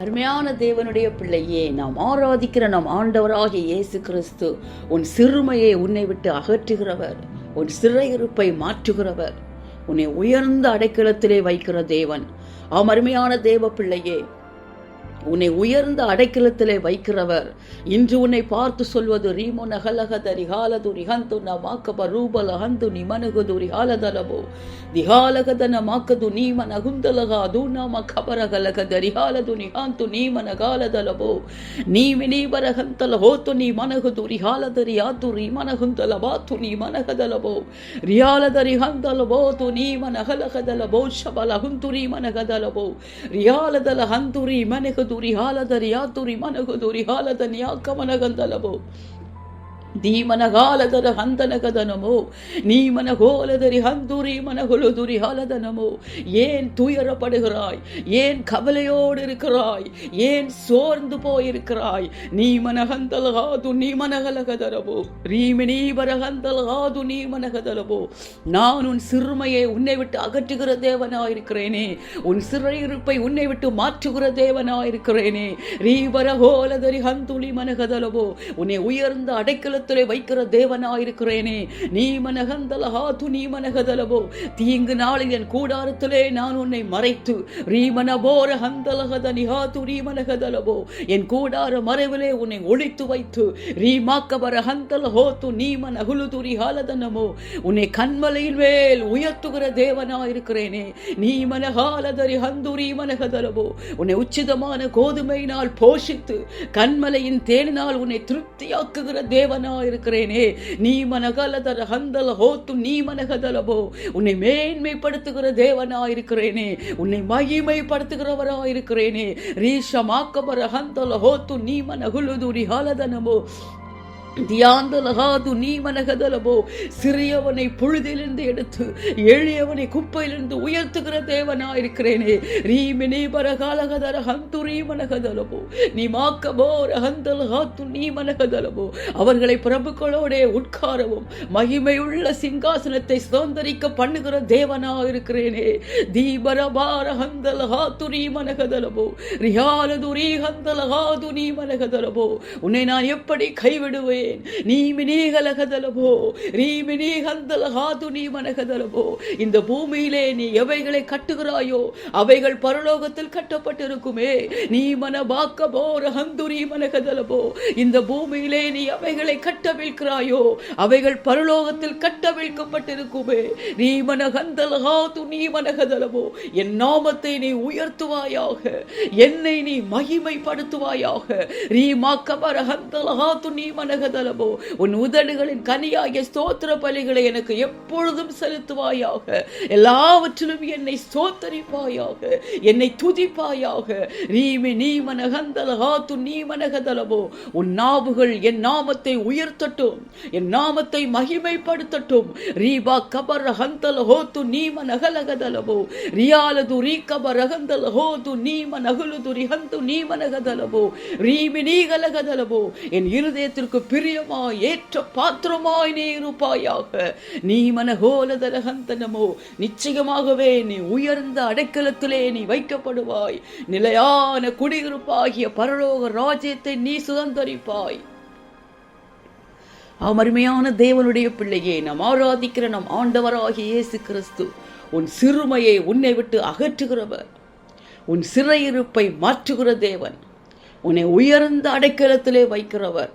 அருமையான தேவனுடைய பிள்ளையே, நாம் ஆராதிக்கிற நம் ஆண்டவராகிய இயேசு கிறிஸ்து உன் சிறுமையை உன்னை விட்டு அகற்றுகிறவர், உன் சிறையிருப்பை மாற்றுகிறவர், உன்னை உயர்ந்த அடைக்கலத்திலே வைக்கிற தேவன். அருமையான தேவ பிள்ளையே, உன்னை உயர்ந்த அடைக்கலத்திலே வைக்கிறவர் இன்று உன்னை பார்த்து சொல்வது ரீமோ நகலகத ரிகாலது ரிஹந்து நமாக்கப ரூபல ஹந்து நிமனகுது ரிகாலதலபோ திகாலகத நமாக்கது நீம நகுந்தலகா தூநாம கபரகலகத ரிகாலது நிகாந்து நீம நகாலதலபோ நீமி நீபரகந்தல ஹோத்து நீ மனகுது ரிகாலத ரியாத்து ரிமனகுந்தல பாத்து நீ மனகதலபோ ரியாலத ரிஹந்தலபோ து நீம நகலகதலபோ ஷபலகுந்து ரீமனகதலபோ ரியாலதல ஹந்துரி மனகு துரி ஹாலதரி யாத்துரி மனகுதுரி ஹாலதன் யாக்கமனகந்தலபோ தீமனகாலதர ஹந்தனகதனமோ நீமனகோலதரி ஹந்துரி மனகுலுதுரி ஹாலதனமோ. ஏன் துயரப்படுகிறாய்? ஏன் கவலையோடு இருக்கிறாய்? ஏன் சோர்ந்து போயிருக்கிறாய்? நீமனகந்தலகாது நீமனகலகதரபோ ரீமினீபரகந்தலகாது நீமனகதலபோ. நான் உன் சிறுமையை உன்னை விட்டு அகற்றுகிற தேவனாயிருக்கிறேனே, உன் சிறையிருப்பை உன்னை விட்டு மாற்றுகிற தேவனாயிருக்கிறேனே. ரீபரகோலதரி ஹந்துலி மனகதலபோ, உன்னை உயர்ந்த அடைக்கல வைக்கிற தேவனாயிருக்கிறேனே. நீ மனகந்தலஹா துணி மனகதலபோ, தீங்கு நாளில் என் கூடாரத்திலே நான் உன்னை மறைத்து ரீமனபோர ஹந்தலகத நிஹாது ரீமனகதலபோ, என் கூடார மறைவிலே உன்னை ஒளித்து வைத்து ரீமாக்கபர ஹந்தலஹோத்து நீமனகுலுதுரி ஹாலதனமோ, உன்னை கண்மலையின் மேல் உயர்த்துகிற தேவனாயிருக்கிறேனே. நீ மனஹாலதரி ஹந்துரி மனகதலபோ, உன்னை உச்சிதமான கோதுமையினால் போஷித்து கண்மலையின் தேனினால் உன்னை திருப்தியாக்குகிற தேவனா இருக்கிறேனே. நீ மனகலதர ஹந்தல ஹோத்து நீ மனகதலபோ, உன்னை மேன்மைப்படுத்துகிற தேவனாயிருக்கிறேனே, உன்னை மகிமைப்படுத்துகிறவராயிருக்கிறேனே. ரீஷமாக்கபர ஹந்தல ஹோத்து நீ மனகுலுதுரி ஹாலதனமோ தியாந்தலகாது நீ மனகதலபோ. சிறியவனை புழுதிலிருந்து எடுத்து எளியவனை குப்பையிலிருந்து உயர்த்துகிற தேவனாயிருக்கிறேனே. ரீமினி பரகாலகதர ஹந்து ரீ மனகதலபோ நீ மாக்கபோர ஹந்தலகாத்து நீ மனகதலபோ. அவர்களை பிரபுக்களோடே உட்காரவும் மகிமையுள்ள சிங்காசனத்தை சுதந்தரிக்க பண்ணுகிற தேவனாயிருக்கிறேனே. தீபரபார ஹந்தலகாத்து நீ மனகதலபோ ரியாலது ரீ ஹந்தலகாது நீ மனகதலபோ. உன்னை நான் எப்படி கைவிடுவேன்? இந்த பூமியிலே நீ எவைகளை கட்டுகிறாயோ அவைகள் பரலோகத்தில் கட்டப்பட்டிருக்குமே. நீ மனபாக்க போர ஹந்துரி மனகதலபோ, இந்த பூமியிலே நீ அவைகளை கட்டவிழ்கிறாயோ அவைகள் பரலோகத்தில் கட்டவிழ்க்கப்பட்டிருக்குமே. நீ மனகந்தலகாது நீ மனகதலபோ, என் நாமத்தை நீ உயர்த்துவாயாக, என்னை நீ மகிமைப்படுத்துவாயாக. ரீமாக்கபர ஹந்தலகாது நீ மனகதலபோ, உன் உதடுகளின் கனியாகிய ஸ்தோத்திர பலிகளை எனக்கு எப்பொழுதும் செலுத்துவாயாக. எல்லாவற்றிலும் என்னை ஸ்தோத்தரிப்பாயாக, என்னை துதிப்பாயாக. ரீமி நீ மனகந்தலகாது நீ மனகதலபோ, உன் நாவுகள் என் நாமத்தை உயர்த்தட்டும், என் நாமத்தை மகிமைப்படுத்தட்டும். ரீபா கபர ஹந்தல ஹோத்து நீ மனகலகதலபோ ரியாலது ரீகபர ஹந்தல ஹோது நீ மனகுலுது ரிஹந்து நீ மனகதலபோ ரீமி நீ கலகதலபோ. என் இருதயத்திற்கு பிரியமாய் ஏற்ற பாத்திரமாய் நீ இருப்பாயாக. நீ மனகோலதரகந்தனமோ, நிச்சயமாகவே நீ உயர்ந்த அடைக்கலத்திலே நீ வைக்கப்படுவாய். நிலையான குடியிருப்பாகிய பரலோக ராஜ்யத்தை நீ சுதந்தரிப்பாய். அருமையான தேவனுடைய பிள்ளையே, நாம் ஆராதிக்கிற நம் ஆண்டவராகிய இயேசு கிறிஸ்து உன் சிறுமையை உன்னை விட்டு அகற்றுகிறவர், உன் சிறையிருப்பை மாற்றுகிற தேவன், உன்னை உயர்ந்த அடைக்கலத்திலே வைக்கிறவர்.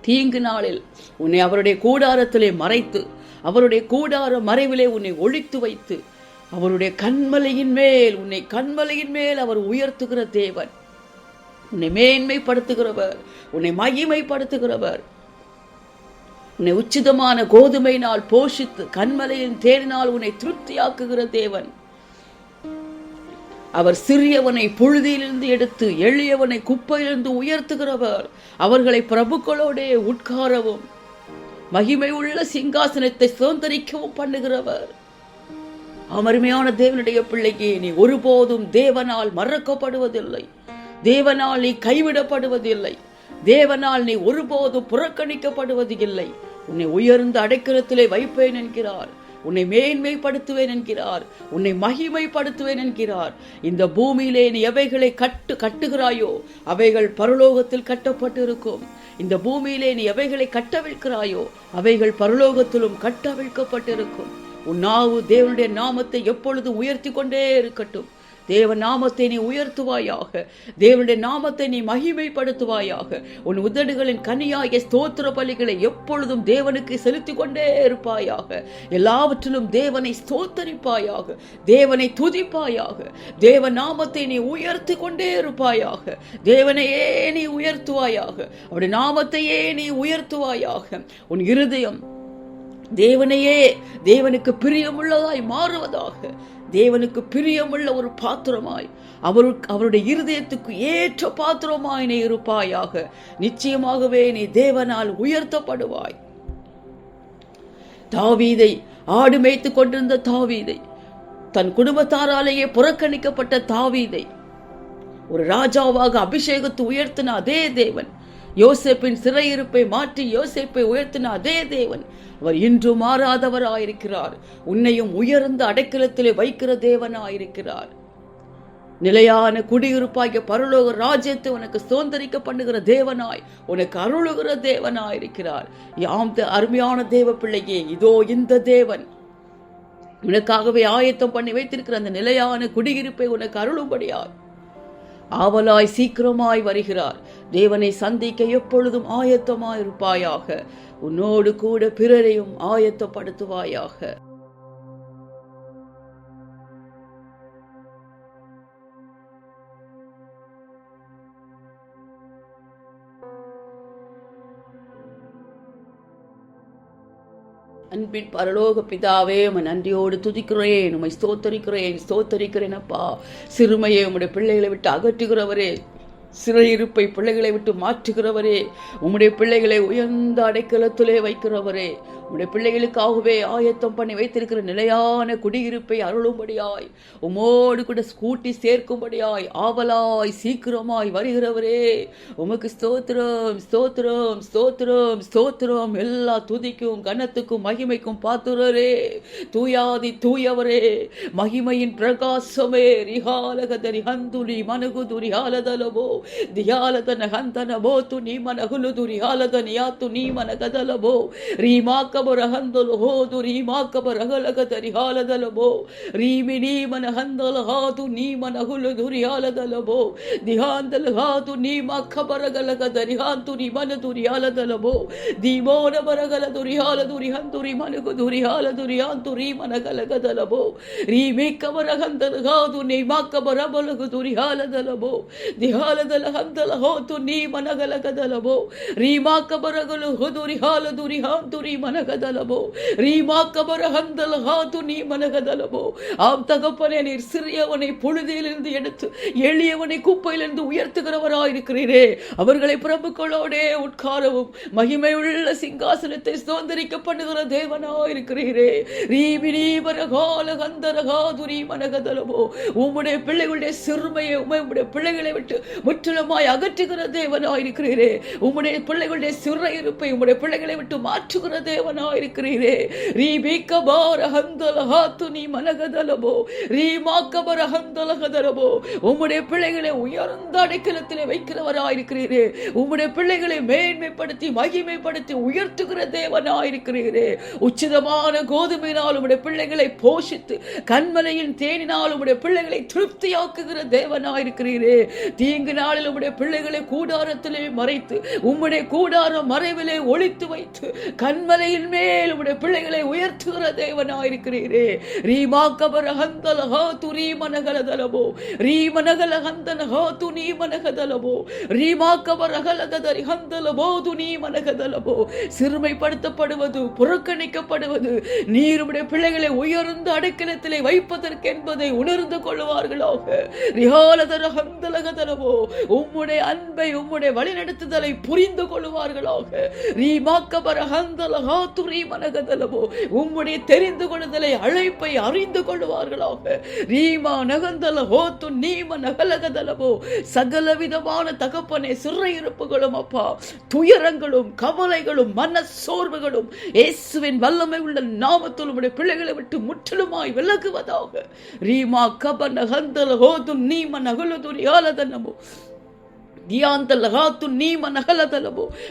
தீங்கு நாளில் உன்னை அவருடைய கூடாரத்திலே மறைத்து அவருடைய கூடார மறைவிலே உன்னை ஒளித்து வைத்து அவருடைய கண்மலையின் மேல் அவர் உயர்த்துகிற தேவன், உன்னை மேன்மைப்படுத்துகிறவர், உன்னை மகிமைப்படுத்துகிறவர். உன்னை உச்சிதமான கோதுமையினால் போஷித்து கண்மலையின் தேனினால் உன்னை திருப்தியாக்குகிற தேவன். அவர் சிறியவனை புழுதியிலிருந்து எடுத்து எளியவனை குப்பையிலிருந்து உயர்த்துகிறவர். அவர்களை பிரபுக்களோடே உட்காரவும் மகிமை உள்ள சிங்காசனத்தை சுதந்தரிக்கவும் பண்ணுகிறவர். அருமையான தேவனுடைய பிள்ளைக்கு, நீ ஒருபோதும் தேவனால் மறக்கப்படுவதில்லை, தேவனால் நீ கைவிடப்படுவதில்லை, தேவனால் நீ ஒருபோதும் புறக்கணிக்கப்படுவது இல்லை. உன்னை உயர்ந்த அடைக்கலத்திலே வைப்பேன் என்கிறார். உன்னை மேன்மைப்படுத்துவேன் என்கிறார், உன்னை மகிமைப்படுத்துவேன் என்கிறார். இந்த பூமியிலே நீ எவைகளை கட்டுகிறாயோ அவைகள் பரலோகத்தில் கட்டப்பட்டிருக்கும். இந்த பூமியிலே நீ எவைகளை கட்டவிழ்க்கிறாயோ அவைகள் பரலோகத்திலும் கட்டவிழ்க்கப்பட்டிருக்கும். உன் நாவு தேவனுடைய நாமத்தை எப்பொழுது உயர்த்தி கொண்டே இருக்கட்டும். தேவ நாமத்தை நீ உயர்த்துவாயாக, தேவனுடைய நாமத்தை நீ மகிமைப்படுத்துவாயாக. உன் உதடுகளின் கனியாகிய ஸ்தோத்திர பலிகளை எப்பொழுதும் தேவனுக்கு செலுத்தி கொண்டே இருப்பாயாக. எல்லாவற்றிலும் தேவனை ஸ்தோத்தரிப்பாயாக, தேவனை துதிப்பாயாக. தேவ நாமத்தை நீ உயர்த்தி கொண்டே இருப்பாயாக. தேவனையே நீ உயர்த்துவாயாக, அவருடைய நாமத்தையே நீ உயர்த்துவாயாக. உன் இருதயம் தேவனையே தேவனுக்கு பிரியமுள்ளதாய் மாறுவதாக. தேவனுக்கு பிரியமுள்ள ஒரு பாத்திரமாய் அவருடைய இருதயத்துக்கு ஏற்ற பாத்திரமாய் நீ இருப்பாயாக. நிச்சயமாகவே நீ தேவனால் உயர்த்தப்படுவாய். தாவீதை, ஆடு மேய்த்து கொண்டிருந்த தாவீதை, தன் குடும்பத்தாராலேயே புறக்கணிக்கப்பட்ட தாவீதை ஒரு ராஜாவாக அபிஷேகத்து உயர்த்தின அதே தேவன், யோசேப்பின் சிறையிருப்பை மாற்றி யோசேப்பை உயர்த்தின அதே தேவன், அவர் இன்று மாறாதவராயிருக்கிறார். உன்னையும் உயர்ந்த அடைக்கலத்திலே வைக்கிற தேவனாயிருக்கிறார். நிலையான குடியிருப்பாகிய பரலோக ராஜ்யத்தை உனக்கு சுதந்திரிக்க பண்ணுகிற தேவனாய், உனக்கு அருளுகிற தேவனாயிருக்கிறார். அருமையான தேவ பிள்ளையே, இதோ இந்த தேவன் உனக்காகவே ஆயத்தம் பண்ணி வைத்திருக்கிற அந்த நிலையான குடியிருப்பை உனக்கு அருளும்படியார் ஆவலாய் சீக்கிரமாய் வருகிறார். தேவனை சந்திக்க எப்பொழுதும் ஆயத்தமாயிருப்பாயாக. உன்னோடு கூட பிறரையும் ஆயத்தப்படுத்துவாயாக. அன்பின் பரலோக பிதாவே, உம்மை நன்றியோடு துதிக்கிறேன், உம்மை ஸ்தோத்தரிக்கிறேன் அப்பா. சிறுமையை உம்முடைய பிள்ளைகளை விட்டு அகற்றுகிறவரே, சிறையிருப்பை பிள்ளைகளை விட்டு மாற்றுகிறவரே, உம்முடைய பிள்ளைகளை உயர்ந்த அடைக்கலத்திலே வைக்கிறவரே, உம்முடைய பிள்ளைகளுக்காகவே ஆயத்தம் பண்ணி வைத்திருக்கிற நிலையான குடியிருப்பை அருளும்படியாய், உம்மோடு கூட கூட்டி சேர்க்கும்படியாய் ஆவலாய் சீக்கிரமாய் வருகிறவரே, உமக்கு ஸ்தோத்திரம் ஸ்தோத்திரம் ஸ்தோத்திரம் ஸ்தோத்திரம். எல்லா துதிக்கும் கனத்துக்கும் மகிமைக்கும் பாத்துரரே, தூயாதி தூயவரே, மகிமையின் பிரகாசமே, ரிஹாலகதரி ஹந்துரி மனகுதுரி ஹாலதலபோ தியாலதன ஹந்தனபோ துனி மனகுலுதுரி ஹாலதனி யாத்து நீ மனகதலபோ ரீமாக்கபர ஹந்தல ஹோது ரீமாக்கபர ஹலகதரி ஹாலதலபோ ரீமினி மன ஹந்தல ஹாது நீ மனகுலுதுரி ஹாலதலபோ திஹாந்தல ஹாது நீ மக்கபர கலகதரி ஹாந்துரி மனதுரி ஹாலதலபோ தீமோன பரகலதுரி ஹாலதுரி ஹந்துரி மனகுதுரி ஹாலதுரி ஹாந்துரி மனகலகதலபோ ரீமிக்கபர ஹந்தல ஹாது நீ மக்கபர பலகுதுரி ஹாலதலபோ திஹாலதல ஹந்தல ஹோது நீ மனகலகதலபோ ரீமாக்கபரகலு ஹுதுரி ஹாலதுரி ஹாந்துரி மனகதலபோ ரீமாக்கபர ஹந்தல ஹாது நீ மனகதலபோ. ஆம் தகப்பனே, நீர் சிறியவனை புழுதியிலிருந்து எடுத்து எளியவனை குப்பையிலிருந்து உயர்த்துகிறவராயிருக்கிறீரே. அவர்களை பிரபுக்களோடே உட்காரவும் மகிமையுள்ள சிங்காசனத்தை சுதந்திரிக்க பண்ணுகிற தேவனாயிருக்கிறீரே. ரீமினீபரகால ஹந்தரகாதுரி மனகதலபோ. உம்முடைய பிள்ளைகளுடைய சிறுமையை உம்முடைய பிள்ளைகளை விட்டு முற்றிலுமாய் அகற்றுகிற தேவனாயிருக்கிறீரே. உம்முடைய பிள்ளைகளுடைய சிறையிருப்பை உம்முடைய பிள்ளைகளை விட்டு மாற்றுகிற தேவனாயிருக்கிறீரே. ரீபிகபார ஹந்தல ஹாத்து நீ மனகதலபோ ரீமாக்கபர ஹந்தலகதலபோ. உம்முடைய பிள்ளைகளை உயர்ந்த அடைக்கலத்திலே வைக்கிறவராயிருக்கிறீரே. உம்முடைய பிள்ளைகளை மேன்மைப்படுத்தி மகிமைப்படுத்தி உயர்த்துகிற தேவனாயிருக்கிறீரே. உச்சிதமான கோதுமையினால் உம்முடைய பிள்ளைகளை போஷித்து கண்மலையின் தேனினால் உம்முடைய பிள்ளைகளை திருப்தியாக்குகிற தேவனாயிருக்கிறீரே. தீங்கு நாளில் உம்முடைய பிள்ளைகளை கூடாரத்திலே மறைத்து உம்முடைய கூடார மறைவிலே ஒளித்து வைத்து கண்மலையின் மேல் உம்முடைய பிள்ளைகளை உயர்த்துகிற தேவனாயிருக்கிறீரே. ரீமாக்கபர ஹந்தல ஹாது ரீமனகலதலபோ ரீமனகல ஹாது நீ மனகதலபோ ரீமாக்கபர ஹலகதரி ஹந்தலபோ து நீ மனகதலபோ. சிறுமைப்படுத்தப்படுவது, புறக்கணிக்கப்படுவது நீர் உம்முடைய பிள்ளைகளை உயர்ந்த அடைக்கலத்திலே வைப்பதற்கு என்பதை உணர்ந்து கொள்வார்களாக. ரிஹாலதர ஹந்தலகதலபோ. உம்முடைய அன்பை, உம்முடைய வழிநடத்துதலை புரிந்து கொள்வார்களாக. ரீமாக்கபர ஹந்தல ஹாது துரி மனகதலமோ உம்முடைய தெரிந்து கொள்ளுதலை அழைப்பை அறிந்து கொள்வார்களாக. ரீமா நகந்தல ஹோத்து நீம நகலகதலமோ சகலவிதமான தகப்பனே சிறையிருப்புகளும் அப்பா துயரங்களும் கவலைகளும் மன சோர்வுகளும் இயேசுவின் வல்லமை உள்ள நாமத்தில் உம்முடைய பிள்ளைகளை விட்டு முற்றிலுமாய் விலகுவதாக. ரீமா கபன ஹந்தல ஹோதும் நீம நகலுதுரி ஆலதனமோ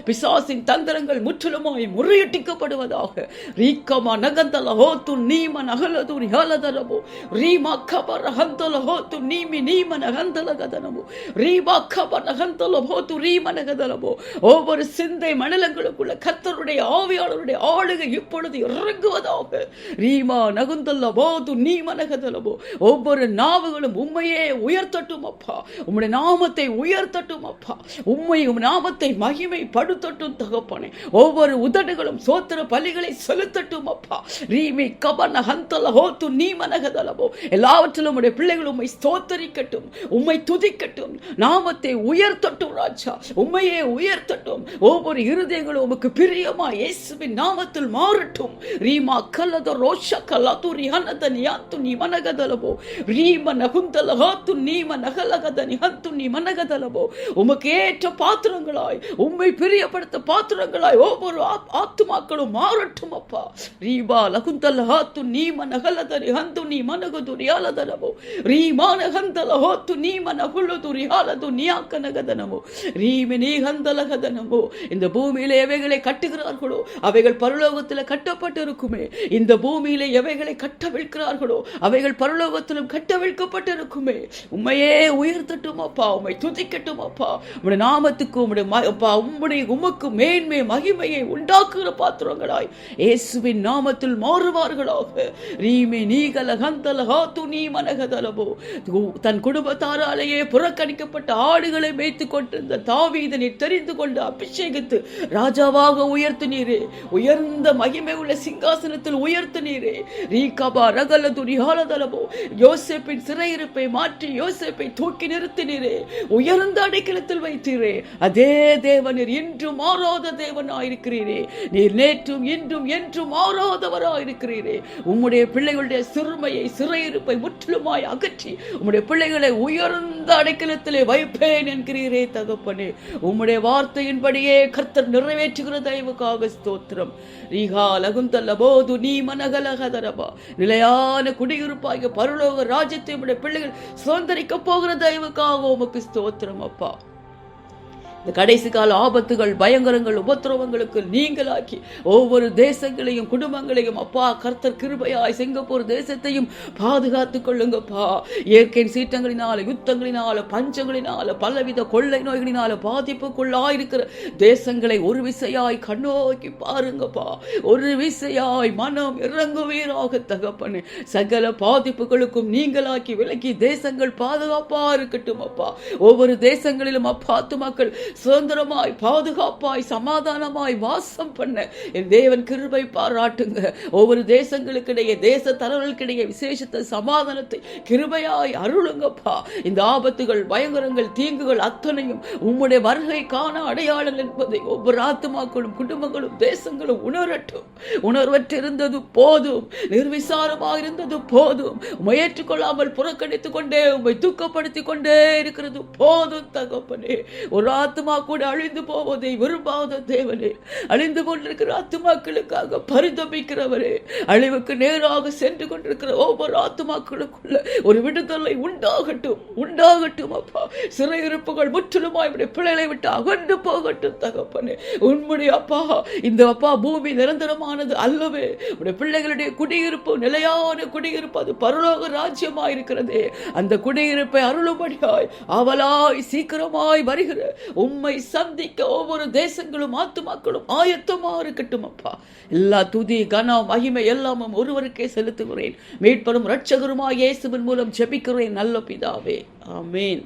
பிசாசின் தந்திரங்கள் முற்றிலுமாய் முறியடிக்கப்படுவதாக. ரீகமா நகந்தல ஹோத்து நீம நகலதுரி ஹலதரமோ ரீமா கபர ஹந்தல ஹோத்து நீமி நீம நகந்தல கதனமோ ரீமா கபர ஹந்தல ஹோத்து ரீம நகதலமோ ஒவ்வொரு சிந்தை மண்டலங்களுக்குள்ள கர்த்தருடைய ஆவியாளருடைய ஆளுகை இப்பொழுது இறங்குவதாக. ரீமா நகுந்தல ஹோத்து நீம நகதலமோ ஒவ்வொரு நாவுகளும் உம்மையே உயர்த்தட்டும் அப்பா. உம்முடைய நாமத்தை உயர்த்தட்டும் அப்பா. உம்மை நாமத்தை மகிமை படுத்தட்டும் தகப்பனே. ஒவ்வொரு உதடுகளும் சோத்திர பலிகளை செலுத்தட்டும் அப்பா. ரீமி கபன ஹந்தல ஹோத்து நீமனகதலமோ எல்லாவற்றிலும் உடைய பிள்ளைகள் உம்மை ஸ்தோத்தரிக்கட்டும், உம்மை துதிக்கட்டும், நாமத்தை உயர்த்தட்டும் ராஜா, உம்மையே உயர்த்தட்டும். ஒவ்வொரு இருதயங்களும் உமக்கு பிரியமா இயேசுவின் நாமத்தில் மாறட்டும். ரீமா கல்லத ரோஷ கல்லது ரிஹனத நியாத்து நீமனகதலமோ ரீம நகுந்தல ஹோத்து நீம நகலகத நிஹந்து நீமனகதலமோ உமக்கு ஏற்ற பாத்திரங்களாய் உம்மை பிரியப்படுத்த பாத்திரங்களாய் ஒவ்வொரு ஆத்துமாக்களும் மாறட்டும் அப்பா. ரீபா லகுந்தல ஹாத்து நீம நகலதரி ஹந்து நீ மனகுதுரி ஆலதனமோ ரீமா நகந்தல ஹோத்து நீம நகுலுதுரி ஆலது நியாக்க நகதனமோ ரீமி நீ ஹந்தல கதனமோ. இந்த பூமியிலே எவைகளை கட்டுகிறார்களோ அவைகள் பரலோகத்தில் கட்டப்பட்டிருக்குமே. இந்த பூமியிலே எவைகளை கட்டவிழ்க்கிறார்களோ அவைகள் பரலோகத்திலும் கட்டவிழ்க்கப்பட்டிருக்குமே. உம்மையே உயர்த்தட்டும் அப்பா, உம்மை துதிக்கட்டும் அப்பா. உம்முடைய நாமத்துக்கு உமக்கு மேன்மை மகிமையை உண்டாக்குகிற பாத்திரங்களாய் இயேசுவின் நாமத்தில் மாறுவார்களாக. ரீமே நீகல கந்தல ஹாத்து நீ மனகதலமோ தன் குடும்பத்தாராலேயே புறக்கணிக்கப்பட்ட ஆடுகளை மேய்த்து கொண்டிருந்த தாவீதனை தெரிந்து கொண்டு அபிஷேகித்து ராஜாவாக உயர்த்தினீரே. உயர்ந்த மகிமை உள்ள சிங்காசனத்தில் உயர்த்தினீரே. ரீகபா ரகலதுரி ஹாலதலமோ யோசேப்பின் சிறையிருப்பை மாற்றி யோசேப்பை தூக்கி நிறுத்தினீரே. உயர்ந்த அடைக்கலத்தில் வைத்தீரே. அதே தேவனீர் இன்றும் மாறாத தேவனாயிருக்கிறீரே. நீர் நேற்றும் இன்றும் என்றும் மாறாதவராயிருக்கிறீரே. உம்முடைய பிள்ளைகளுடைய சிறுமையை சிறையிருப்பை முற்றிலுமாய் அகற்றி உம்முடைய பிள்ளைகளை உயர்ந்த அடைக்கலத்திலே வைப்பேன் என்கிறீரே தகப்பனே. உம்முடைய வார்த்தையின்படியே கர்த்தர் நிறைவேற்றுகிற தயவுக்காக ஸ்தோத்திரம். ரீகா லகுந்தல்ல போது நீ மனகலகதரபா நிலையான குடியிருப்பாக பரலோக ராஜ்யத்தை உம்முடைய பிள்ளைகள் சுதந்திரிக்க போகிற தயவுக்காக உமக்கு ஸ்தோத்திரம் அப்பா. இந்த கடைசி கால ஆபத்துகள் பயங்கரங்கள் உபத்திரவங்களுக்கு நீங்களாக்கி ஒவ்வொரு தேசங்களையும் குடும்பங்களையும் அப்பா கர்த்தர் கிருபையாய் சிங்கப்பூர் தேசத்தையும் பாதுகாத்துக் கொள்ளுங்கப்பா. இயற்கை சீற்றங்களினால யுத்தங்களினால பஞ்சங்களினால பலவித கொள்ளை நோய்களினால பாதிப்புக்குள்ளாயிருக்கிற தேசங்களை ஒரு விசையாய் கண்ணோக்கி பாருங்கப்பா. ஒரு விசையாய் மனம் இறங்குவீராக தகப்பனே. சகல பாதிப்புகளுக்கும் நீங்களாக்கி விலக்கி தேசங்கள் பாதுகாப்பா இருக்கட்டும் அப்பா. ஒவ்வொரு தேசங்களிலும் அப்பாத்து மக்கள் சுதந்திரமாய் பாதுகாப்பாய் சமாதானமாய் வாசம் பண்ண என் தேவன் கிருபை பாராட்டுங்க. ஒவ்வொரு தேசங்களுக்கிடையே தேச தலைவர்களுக்கிடையே விசேஷத்த சமாதானத்தை கிருபையாய் அருளுங்கப்பா. இந்த ஆபத்துகள் பயங்கரங்கள் தீங்குகள் அத்தனையும் உம்முடைய வருகை காண அடையாளம் என்பதை ஒவ்வொரு ஆத்துமாக்களும் குடும்பங்களும் தேசங்களும் உணரட்டும். உணர்வற்றிருந்தது போதும், நிர்விசாரமாக இருந்தது போதும், முயற்றுக்கொள்ளாமல் புறக்கணித்துக் கொண்டே உம்மை தூக்கப்படுத்திக் கொண்டே இருக்கிறது போதும் தகப்பனே. ஒரு ஆத்துமா கூட அழிந்து போவதை விரும்பாத தேவனே, அழிந்து கொண்டிருக்கிற ஆத்துமாக்களுக்காக பரிதபிக்கிறவரே, அழிவுக்கு நேராக சென்று கொண்டிருக்கிற ஒவ்வொரு ஆத்துமாக்களுக்குள்ள ஒரு விடுதலை உண்டாகட்டும் உண்டாகட்டும் அப்பா. சிறையிருப்புகள் முற்றிலுமாய் பிள்ளைகளை விட்டு அகன்று போகட்டும் தகப்பனே. உன்னுடைய அப்பா இந்த அப்பா பூமி நிரந்தரமானது அல்லவே. உடைய பிள்ளைகளுடைய குடியிருப்பு நிலையான குடியிருப்பு அது பரலோக ராஜ்யமாயிருக்கிறதே. அந்த குடியிருப்பை அருளும்படியாய் அவளாய் சீக்கிரமாய் வருகிற உம்மை சந்திக்க ஒவ்வொரு தேசங்களும் ஆத்துமாக்களும் ஆயத்தமா இருக்கட்டும் அப்பா. எல்லா துதி கனம் மகிமை எல்லாமும் ஒருவருக்கே செலுத்துகிறேன். மீட்பரும் இரட்சகருமாய் இயேசுவின் மூலம் ஜெபிக்கிறேன் நல்ல பிதாவே, ஆமென்.